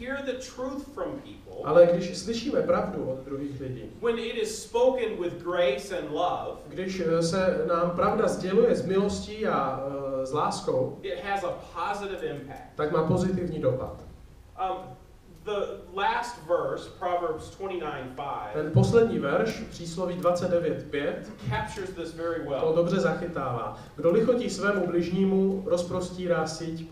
hear the truth from people, ale když slyšíme pravdu od druhých lidí, when it is spoken with grace and love, když se nám pravda sděluje s milostí a s láskou, it has a positive impact. tak má pozitivní dopad. The last verse, Proverbs 29:5, Ten poslední verš, přísloví 29:5, captures this very to well. dobře zachytává. Kdo lichotí svému bližnímu, rozprostírá síť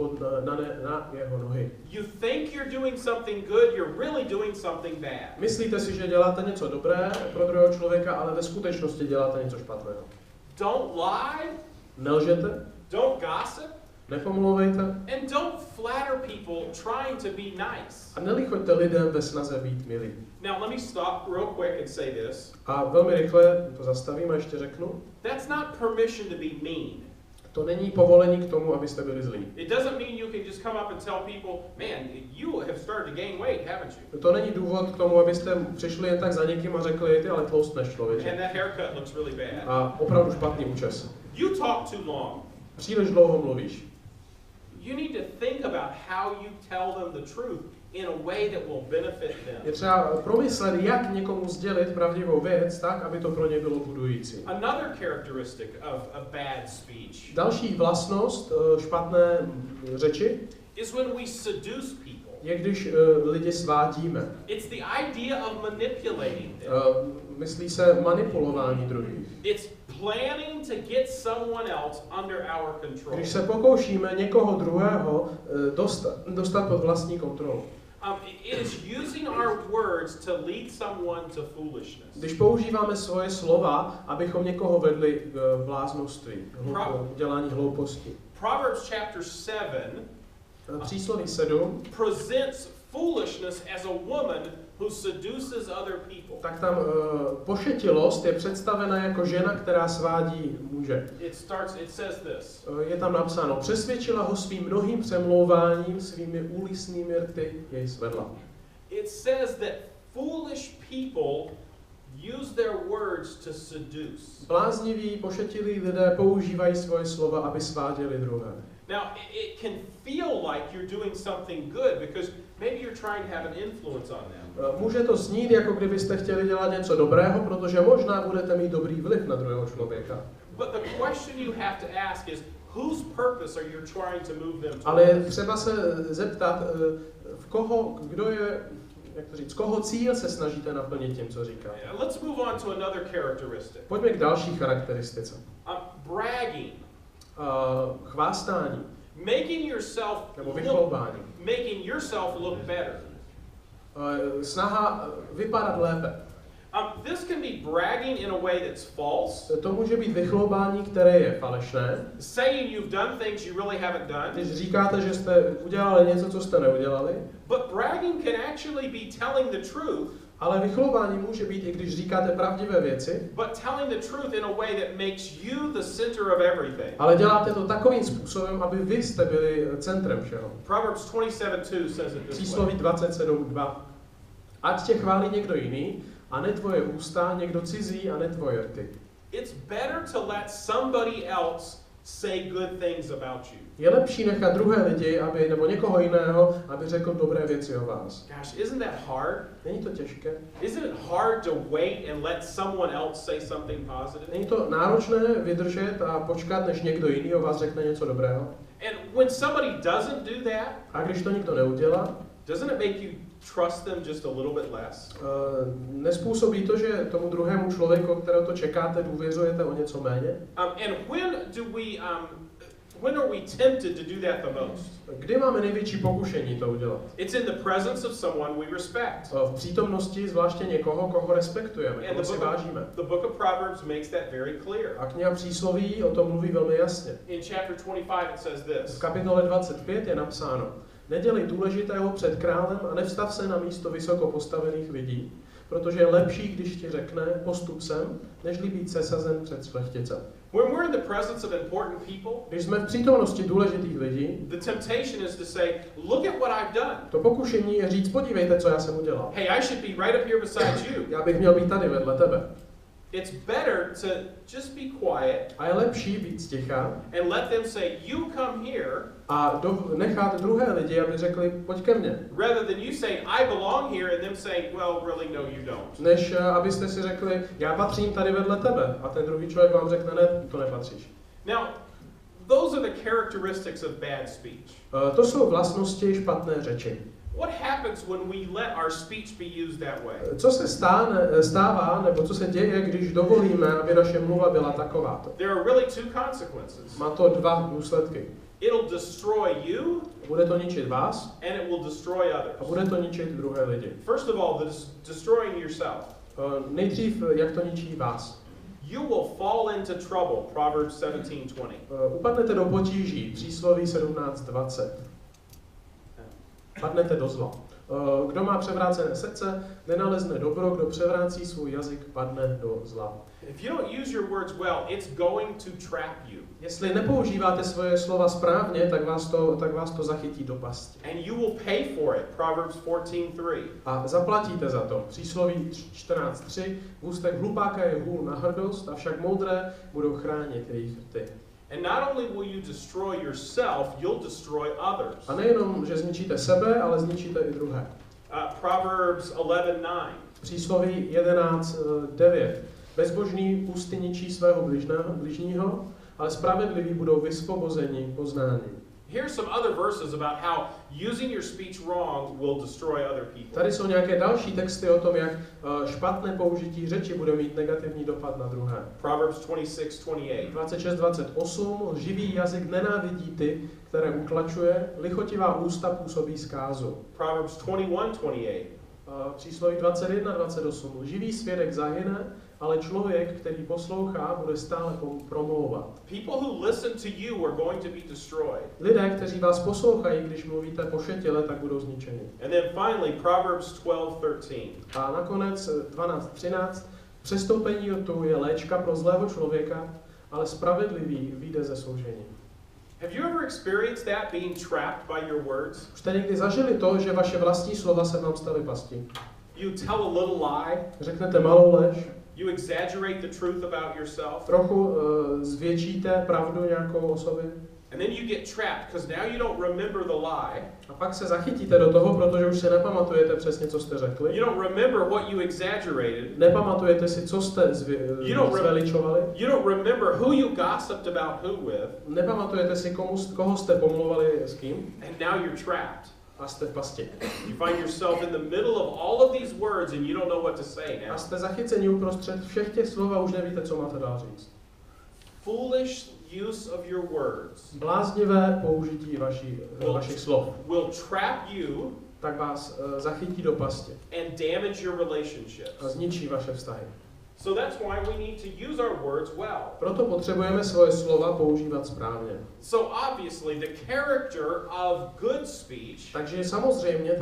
na jeho nohy. You think you're doing something good, you're really doing something bad. Myslíte si, že děláte něco dobré pro druhého člověka, ale ve skutečnosti děláte něco špatného. Don't lie, Nelžete, don't gossip, nepomlouvejte and don't flatter people trying to be nice. a nelichoťte lidem ve snaze být milí. Now let me stop real quick and say this. A velmi rychle to zastavím a ještě řeknu. That's not permission to be mean. To není povolení k tomu, abyste byli zlí. It doesn't mean you can just come up and tell people, man, you have started to gain weight, haven't you? To není důvod k tomu, abyste přišli jen tak za někým a řekli, ty ale tloustneš, člověče. And that haircut looks really bad. A opravdu špatný účes. You talk too long. Příliš dlouho mluvíš. You need to think about how you tell them the truth in a way that will benefit them. Je třeba promyslet, jak někomu sdělit pravdivou věc, tak, aby to pro ně bylo budující. Another characteristic of a bad speech Další vlastnost špatné řeči is when we seduce people. je, když lidi svádíme. It's the idea of manipulating them. Myslí se manipulování druhých. It's planning to get someone else under our control. Když se pokoušíme někoho druhého dostat pod vlastní kontrolu. It is using our words to lead someone to foolishness. Když používáme svoje slova, abychom někoho vedli k bláznoství, dělání hlouposti. Proverbs chapter 7 Přísloví 7 presents foolishness as a woman who seduces other people. tak tam pošetilost je představena jako žena, která svádí muže. It says this. Je tam napsáno, přesvědčila ho svým mnohým přemlouváním, svými úlisnými rty jej svedla. It says that foolish people use their words to seduce. Blázniví, pošetilí lidé používají svoje slova, aby sváděli druhé. Now, it can feel like you're doing something good because maybe you're trying to have an influence on them. Může to znít, jako kdybyste chtěli dělat něco dobrého, protože možná budete mít dobrý vliv na druhého člověka. But the question you have to ask is, whose purpose are you trying to move them to? Ale je třeba se zeptat, koho cíl se snažíte naplnit tím, co říká. Let's move on to another characteristic. Pojďme k další charakteristice. Bragging. Chvástání. Making yourself look better. Snaha vypadat lépe. This can be bragging in a way that's false. To může být vychloubání, které je falešné. Saying you've done things you really haven't done. Když říkáte, že jste udělali něco, co jste neudělali. But bragging can actually be telling the truth. Ale vychloubání může být, i když říkáte pravdivé věci. But telling the truth in a way that makes you the center of everything. Ale děláte to takovým způsobem, aby vy jste byli centrem všeho. Proverbs 27:2 says it this Přísloví 27:2. Ať tě chválí někdo jiný, a ne tvoje ústa, někdo cizí, a ne tvoje rty. It's better to let somebody else say good things about you. Je lepší nechat druhé lidi, nebo někoho jiného, aby řekl dobré věci o vás. Gosh, isn't that hard? Není to těžké? Isn't it hard to wait and let someone else say something positive? Není to náročné vydržet a počkat, než někdo jiný o vás řekne něco dobrého? And when somebody doesn't do that, a když to nikdo neudělá, doesn't it make you trust them just a little bit less? Nespůsobí to, že tomu druhému člověku, kterého to čekáte, důvěřujete o něco méně? And when are we tempted to do that the most? Kdy máme největší pokušení to udělat? It's in the presence of someone we respect. V přítomnosti zvláště někoho, koho respektujeme, koho si vážíme. The book of Proverbs makes that very clear. A kniha Přísloví o tom mluví velmi jasně. In chapter 25 it says this. V kapitole 25 je napsáno: Nedělej důležitého před králem a nevstav se na místo vysoko postavených lidí, protože je lepší, když ti řekne postup sem, nežli být sesazen před šlechticem. When we're in the presence of important people, když jsme v přítomnosti důležitých lidí, the temptation is to say, look at what I've done. To pokušení je říct, podívejte, co já jsem udělal. Hey, I should be right up here beside you. Já bych měl být tady vedle tebe. It's better to just be quiet. A je lepší být sticha. And let them say, you come here. a nechat druhé lidi, aby řekli, pojď ke mně. Rather than you saying, I belong here, and them saying, well, really, no, you don't. Než abyste si řekli, já patřím tady vedle tebe, a ten druhý člověk vám řekne, ne, to nepatříš. Now, those are the characteristics of bad speech. To jsou vlastnosti špatné řeči. What happens when we let our speech be used that way? Co se stává, nebo co se děje, když dovolíme, aby naše mluva byla takováto? There are really two consequences. Má to dva důsledky. It'll destroy you, Bude to ničit vás and it will destroy a others. bude to ničit druhé lidi. First of all, destroying yourself. Nejdřív, jak to ničí vás. You will fall into trouble, Proverbs 17:20. Upadnete do potíží, přísloví 17:20. Padnete do zla. Kdo má převrácené srdce, nenalezne dobro, kdo převrácí svůj jazyk, padne do zla. If you don't use your words well, it's going to trap you. Jestli nepoužíváte svoje slova správně, tak vás to zachytí do pasti. And you will pay for it, Proverbs 14:3. A zaplatíte za to. Přísloví 14:3. V ústech hlupáka je hůl na hrdost, avšak moudré budou chránit jejich rty. And not only will you destroy yourself, you'll destroy others. A nejenom, že zničíte sebe, ale zničíte i druhé. Proverbs 11:9. Přísloví 11:9. Bezbožný ústy ničí svého bližního, ale spravedliví budou vysvobozeni poznáním. Here's some other verses about how using your speech wrong will destroy other people. Tady jsou nějaké další texty o tom, jak špatné použití řeči bude mít negativní dopad na druhé. Proverbs 26:28. 26:28. Živý jazyk nenávidí ty, které utlačuje, lichotivá ústa působí zkázu. Proverbs 21:28. Přísloví 21:28. Živý svědek zahyne, ale člověk, který poslouchá, bude stále promlouvat. People who listen to you are going to be destroyed. Lidé, kteří vás poslouchají, když mluvíte pošetile, tak budou zničeni. And then finally, Proverbs 12:13. A nakonec 12:13. Přestoupení tu je léčka pro zlého člověka, ale spravedlivý vyjde ze soužení. Have you ever experienced that, being trapped by your words? Už jste někdy zažili to, že vaše vlastní slova se vám staly pastí? You tell a little lie. Řeknete malou lež, You exaggerate the truth about yourself. trochu zvětšíte pravdu nějakou o sobě. And then you get trapped because now you don't remember the lie. A pak se zachytíte do toho, protože už si nepamatujete přesně, co jste řekli. You don't remember what you exaggerated. Nepamatujete si, co jste zveličovali. You don't remember who you gossiped about who with. Nepamatujete si, koho jste pomluvali s kým. And now you're trapped. A jste v pasti. You find yourself in the middle of all of these words and you don't know what to say now. A jste zachyceni uprostřed všech těch slov a už nevíte, co máte dál říct. Foolish use of your words Bláznivé použití vašich slov will trap you tak vás zachytí do pasti and damage your relationships. a zničí vaše vztahy. So that's why we need to use our words well. Proto potřebujeme svoje slova používat správně. So obviously the character of good speech Takže samozřejmě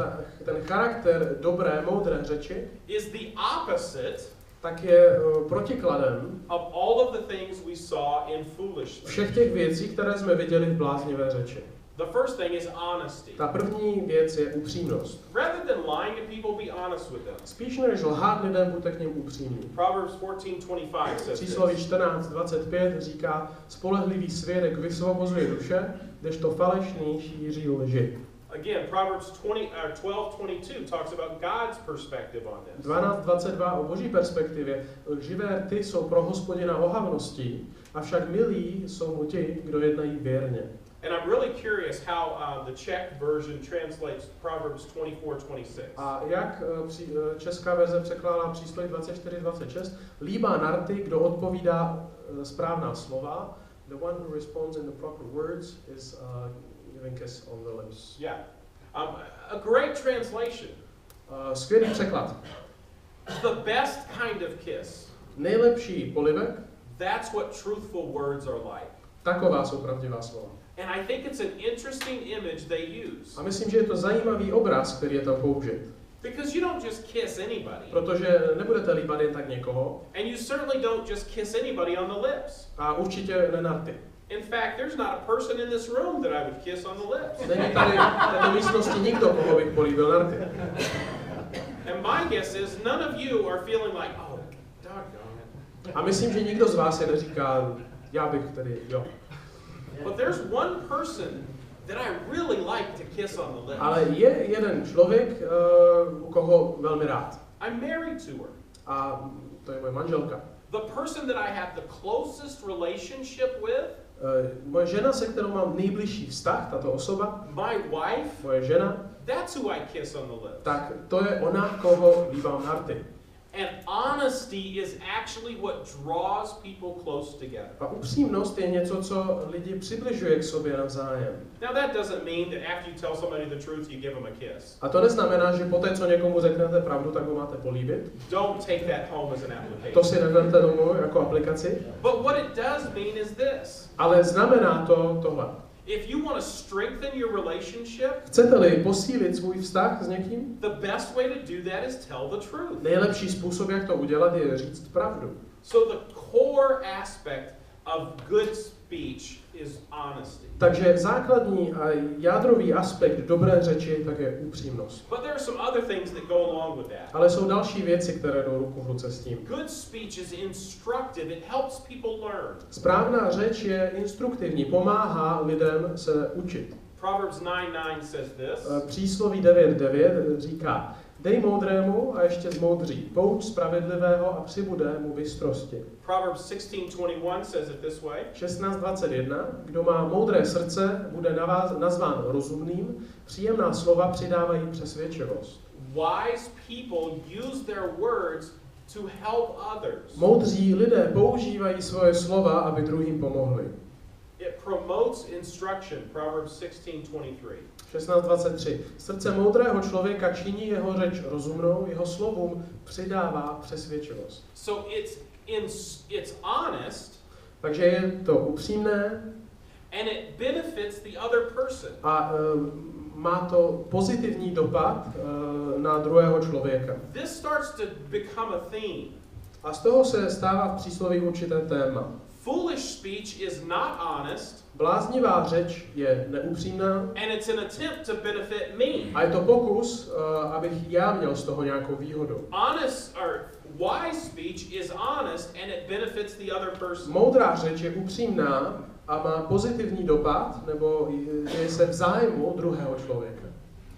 ten charakter dobré, moudré řeči is the opposite tak je protikladem of all of the things we saw in foolishness. všech těch věcí, které jsme viděli v bláznivé řeči. The first thing is honesty. Ta první věc je upřímnost. Rather than lying to people, be honest with them. Spíš než lhát lidem, buďte k nim upřímní. Proverbs 14:25 says Přísloví this. 14:25 říká, spolehlivý svědek vysvobozuje duše, kdežto falešný šíří lži. Again, Proverbs 12:22 talks about God's perspective on this. 12:22 o boží perspektivě. Lživé rty jsou pro Hospodina ohavností, avšak milí jsou mu ti, kdo jednají věrně. And I'm really curious how the Czech version translates Proverbs 24:26. A jak česká verze překládá přísloví 24:26? Líbá na rty, kdo odpovídá správná slova. The one who responds in the proper words is giving kiss on the lips. Yeah. A great translation. Skvělý překlad. The best kind of kiss. Nejlepší polibek, That's what truthful words are like. taková jsou pravdivá slova. And I think it's an interesting image they use. A myslím, že je to zajímavý obraz, který je tam použit. Because you don't just kiss anybody. Protože nebudete líbat jen tak někoho. And you certainly don't just kiss anybody on the lips. A určitě ne na rty. In fact, there's not a person in this room that I would kiss on the lips. Není tady v této místnosti nikdo, koho bych políbil na rty. And my guess is none of you are feeling like, oh, doggone it. A myslím, že nikdo z vás se neříká, já bych tedy, jo. But there's one person that I really like to kiss on the lips. Ale je jeden člověk, u koho velmi rád. I'm married to her. A to je moje manželka. The person that I have the closest relationship with, Moje žena, se kterou mám nejbližší vztah, tato osoba, my wife, moje žena, that's who I kiss on the lips. tak to je ona, koho líbám na rty. And honesty is actually what draws people close together. A upřímnost je něco, co lidi přibližuje k sobě navzájem. Now that doesn't mean that after you tell somebody the truth, you give them a kiss. A to neznamená, že poté, co někomu řeknete pravdu, tak ho máte políbit. Don't take that home as an application. To si nevemte domů jako aplikaci. But what it does mean is this. Ale znamená to tohle. If you want to strengthen your relationship, Chcete-li posílit svůj vztah s někým? the best way to do that is tell the truth. Nejlepší způsob, jak to udělat, je říct pravdu. So the core aspect of good speech is honesty. Takže základní a jádrový aspekt dobré řeči tak je upřímnost. But there are some other things that go along with that. Ale jsou další věci, které jdou ruku v ruce s tím. Good speech is instructive. It helps people learn. Správná řeč je instruktivní, pomáhá lidem se učit. Proverbs 9:9 says this. Přísloví 9:9 říká: Dej moudrému a ještě zmoudří, pouč spravedlivého a přibude mu bystrosti. Proverbs 16:21 says it this way. 16:21 Kdo má moudré srdce, bude nazván rozumným, příjemná slova přidávají přesvědčivost. Wise people use their words to help others. Moudří lidé používají svoje slova, aby druhým pomohli. It promotes instruction. Proverbs 16:23. 16:23 Srdce moudrého člověka činí jeho řeč rozumnou, jeho slovům přidává přesvědčivost. So it's honest. Takže je to upřímné And it benefits the other person. a má to pozitivní dopad na druhého člověka. This starts to become a theme. A z toho se stává v přísloví určité téma. Foolish speech is not honest. Bláznivá řeč je neupřímná And it's an attempt to benefit me. a je to pokus, abych já měl z toho nějakou výhodu. Honest or wise speech is honest and it benefits the other person. Moudrá řeč je upřímná a má pozitivní dopad, nebo je se v zájmu druhého člověka.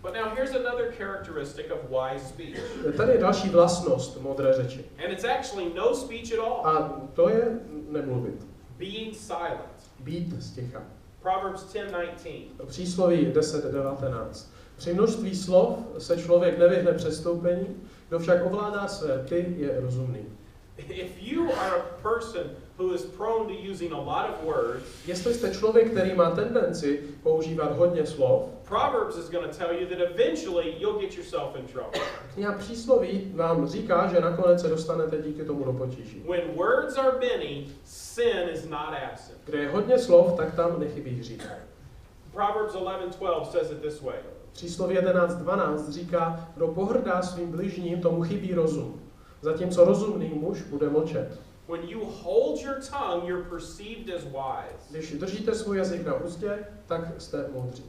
But now here's another characteristic of wise speech. Tady je další vlastnost moudré řeči. And it's actually no speech at all. A to je nemluvit. Being silent. Být sticha. Proverbs 10:19. Přísloví 10:19. Při množství slov se člověk nevyhne přestoupení, kdo však ovládá své rty, je rozumný. If you are a person who is prone to using a lot of words, Jestli jste člověk, který má tendenci používat hodně slov, Proverbs is going to tell you that eventually you'll get yourself in trouble. kniha Přísloví vám říká, že nakonec se dostanete díky tomu do potíží. When words are many, sin is not absent. Kde je hodně slov, tak tam nechybí hřích. Proverbs 11:12 says it this way. Přísloví 11:12 říká, kdo pohrdá svým bližním, tomu chybí rozum. Zatímco rozumný muž bude mlčet. When you hold your tongue, you're perceived as wise. Když držíte svůj jazyk na ústě, tak jste moudří.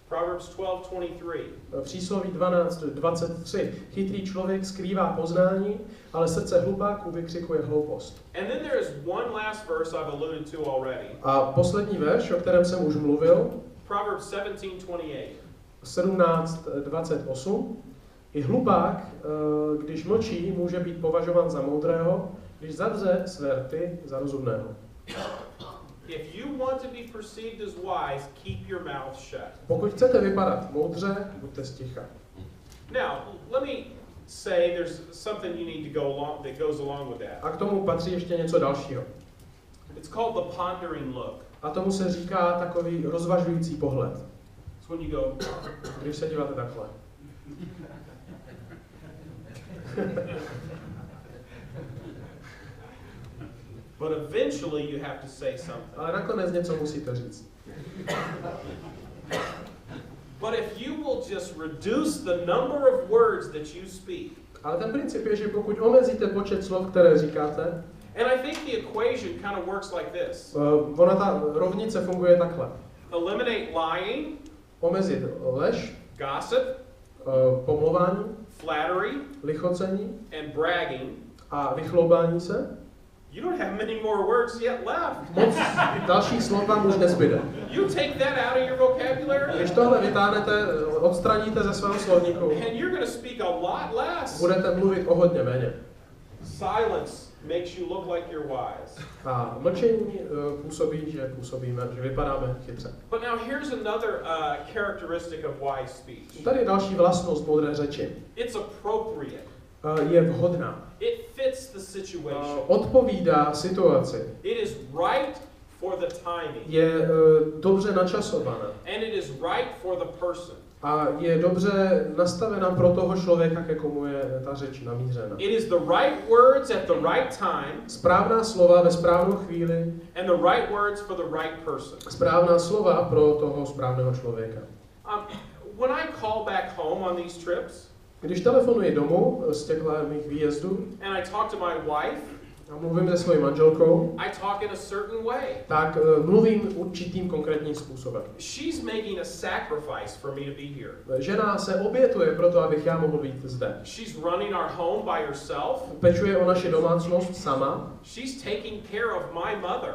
Proverbs 12:23. Přísloví 12:23. Chytrý člověk skrývá poznání, ale srdce hlupáků vykřikuje hloupost. And then there is one last verse I've alluded to already. A poslední verš, o kterém jsem už mluvil, Proverbs 17:28. 17:28. I hlupák, když mlčí, může být považován za moudrého, když zavře své rty za rozumného. If you want to be perceived as wise, keep your mouth shut. Pokud chcete vypadat moudře, buďte sticha. Now, let me say there's something you need to go along that goes along with that. A k tomu patří ještě něco dalšího. It's called the pondering look. A tomu se říká takový rozvažující pohled. It's when you go, Když se díváte takhle. but eventually you have to say something. Ale nakonec něco musíte říct. But if you will just reduce the number of words that you speak, Ale ten princip je, že pokud omezíte počet slov, které říkáte, and I think the equation kind of works like this. Ona ta rovnice funguje takhle. Eliminate lying, Omezit lež, gossip, pomlouvání, flattery, lichocení and bragging. a vychloubání se. You don't have many more words yet left. Moc dalších slov vám už nezbyde. You take that out of your vocabulary, Když tohle vytáhnete, odstraníte ze svého slovníku, and you're going to speak a lot less. budete mluvit o hodně méně. Silence makes you look like you're wise. A mlčení působí, že vypadáme chytře. But now here's another characteristic of wise speech. Tady je další vlastnost moudré řeči. It's appropriate. Je vhodná. It fits the situation. Odpovídá situaci. It is right for the timing. Je dobře načasovaná. And it is right for the person. A je dobře nastavena pro toho člověka, ke komu je ta řeč namířena. It is the right words at the right time. Správná slova ve správnou chvíli. And the right words for the right person. Správná slova pro toho správného člověka. When I call back home on these trips, když telefonuji domů z těchto mých výjezdů and I talk to my wife, a mluvím se svojí manželkou, I talk in a certain way. tak mluvím určitým konkrétním způsobem. She's making a sacrifice for me to be here. Žena se obětuje proto, abych já mohl být zde. She's running our home by herself. Pečuje o naši domácnost sama. She's taking care of my mother.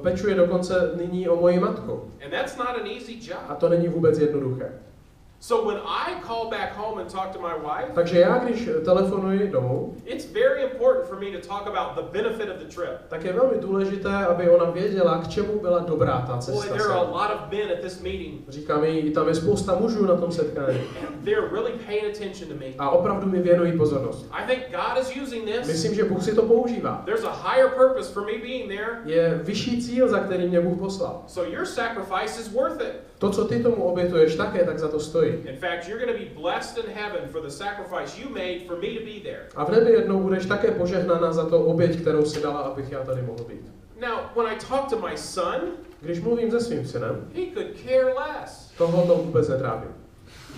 Pečuje dokonce nyní o moji matku. And that's not an easy job. A to není vůbec jednoduché. So when I call back home and talk to my wife, takže já, když telefonuji domů, it's very important for me to talk about the benefit of the trip. tak je velmi důležité, aby ona věděla, k čemu byla dobrá ta cesta. Boy, there are a lot of men at this meeting. Říkám jí, tam je spousta mužů na tom setkání. And they're really paying attention to me. A opravdu mi věnují pozornost. I think God is using this. Myslím, že Bůh si to používá. There's a higher purpose for me being there. Je vyšší cíl, za který mě Bůh poslal. So your sacrifice is worth it. To, co ty tomu obětuješ také, tak za to stojí. In fact, you're going to be blessed in heaven for the sacrifice you made for me to be there. A v nebi jednou budeš také požehnaná za to oběť, kterou si dala, abych já tady mohl být. Now, when I talk to my son, když mluvím se svým synem, he could care less. Toho to vůbec netrápí.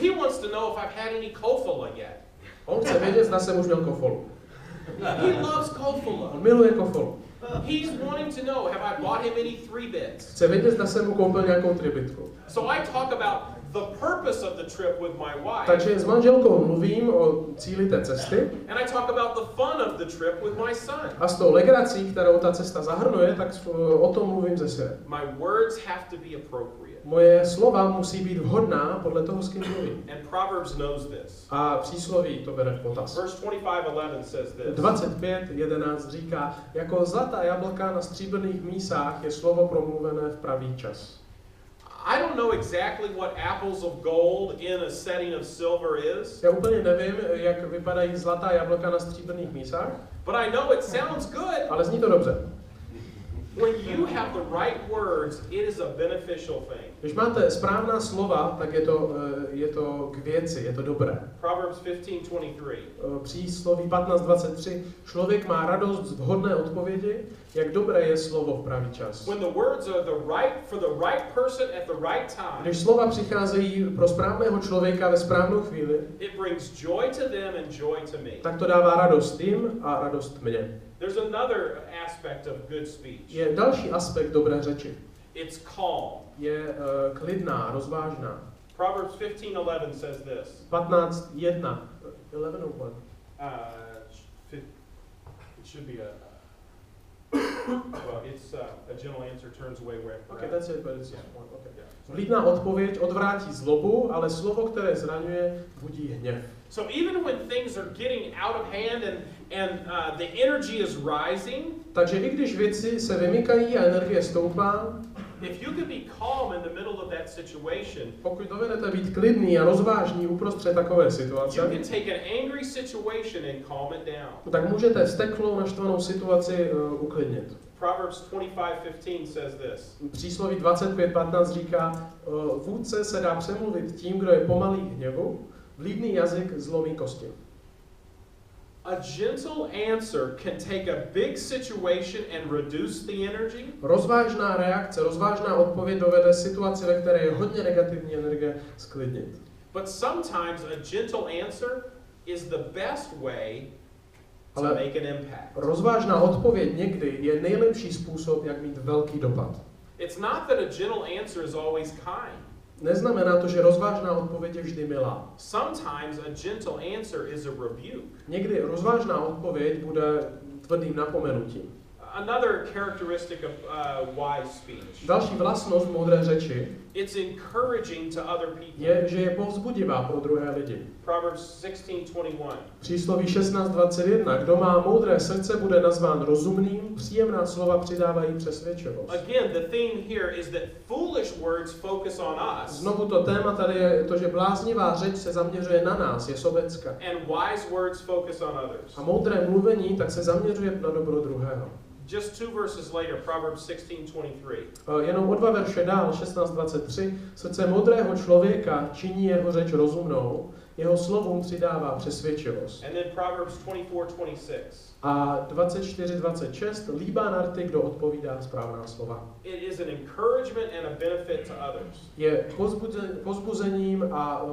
He wants to know if I've had any kofola yet. On chce vědět, zda jsem už měl kofolu. He loves kofola. On miluje kofolu. He's wanting to know, have I bought him any 3-bits? Chce vědět, zda jsem mu koupil nějakou 3-bitku. So I talk about the purpose of the trip with my wife. Takže s manželkou mluvím o cíli té cesty. And I talk about the fun of the trip with my son. A s tou legrací, kterou ta cesta zahrnuje, tak o tom mluvím se synem. My words have to be appropriate. Moje slova musí být vhodná podle toho, s kým mluvím. And Proverbs knows this. A přísloví to bere v potaz. Verse 25:11 says this. 25:11 říká, jako zlatá jablka na stříbrných mísách je slovo promluvené v pravý čas. I don't know exactly what apples of gold in a setting of silver is. Já úplně nevím, jak vypadají zlatá jablka na stříbrných mísách. But I know it sounds good. Ale zní to dobře. When you have the right words, it is a beneficial thing. Když máte správná slova, tak je to k věci, je to dobré. Proverbs 15:23. Přísloví 15:23. Člověk má radost z vhodné odpovědi, jak dobré je slovo v pravý čas. When the words are for the right person at the right time. Když slova přicházejí pro správného člověka ve správnou chvíli, it brings joy to them and joy to me. Tak to dává radost jim a radost mně. There's another aspect of good speech. Je další aspekt dobré řeči. It's calm. Je klidná, rozvážná. Proverbs 15:11 says this. 15:1. 11 or 1? It should be well, it's a gentle answer turns away wrath. Okay, that's it, but it's just one. Okay. Vlídná odpověď odvrátí zlobu, ale slovo, které zraňuje, budí hněv. So even when things are getting out of hand and the energy is rising, takže i když věci se vymykají a energie stoupá, if you could be calm in the middle of that situation, pokud dovedete být klidný a rozvážný uprostřed takové situace, you can take an angry situation and calm it down. Tak můžete vzteklou, naštvanou situaci uklidnit. Proverbs 25:15 says this. Přísloví 25:15 říká, vůdce se dá přemluvit tím, kdo je pomalý k hněvu, vlídný jazyk zlomí kosti. A gentle answer can take a big situation and reduce the energy. Rozvážná reakce, rozvážná odpověď dovede situaci, ve které je hodně negativní energie, sklidnit. But sometimes a gentle answer is the best way to make an impact. Rozvážná odpověď někdy je nejlepší způsob, jak mít velký dopad. It's not that a gentle answer is always kind. Neznamená to, že rozvážná odpověď je vždy milá. Sometimes a gentle answer is a rebuke. Někdy rozvážná odpověď bude tvrdým napomenutím. Another characteristic of wise speech. Další vlastnost moudré řeči It's encouraging to other people. je, že je povzbudivá pro druhé lidi. Proverbs 16:21. Přísloví 16:21. Kdo má moudré srdce, bude nazván rozumným, příjemná slova přidávají přesvědčivost. Again, the theme here is that foolish words focus on us. Znovu to téma tady je to, že bláznivá řeč se zaměřuje na nás, je sobecká. And wise words focus on others. A moudré mluvení tak se zaměřuje na dobro druhého. Just 2 verses later, Proverbs 16:23. Jenom o 2 verše dál, 16:23. Srdce moudrého člověka činí jeho řeč rozumnou, jeho slovům přidává přesvědčivost. And then Proverbs 24:26. A 24:26. Líbá na rty, kdo odpovídá správná slova. It is an encouragement and a benefit to others. Je povzbuzením a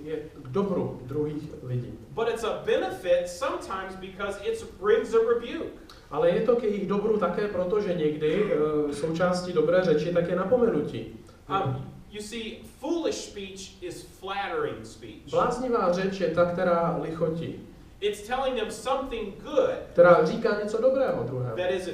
je k dobru druhých lidí. But it's a benefit sometimes because it brings a rebuke. Ale je to k jejich dobru také proto, že někdy součástí dobré řeči tak je napomenutí. You see, foolish speech is flattering speech. Bláznivá řeč je ta, která lichotí. It's telling them something good Která říká něco dobrého druhému. that is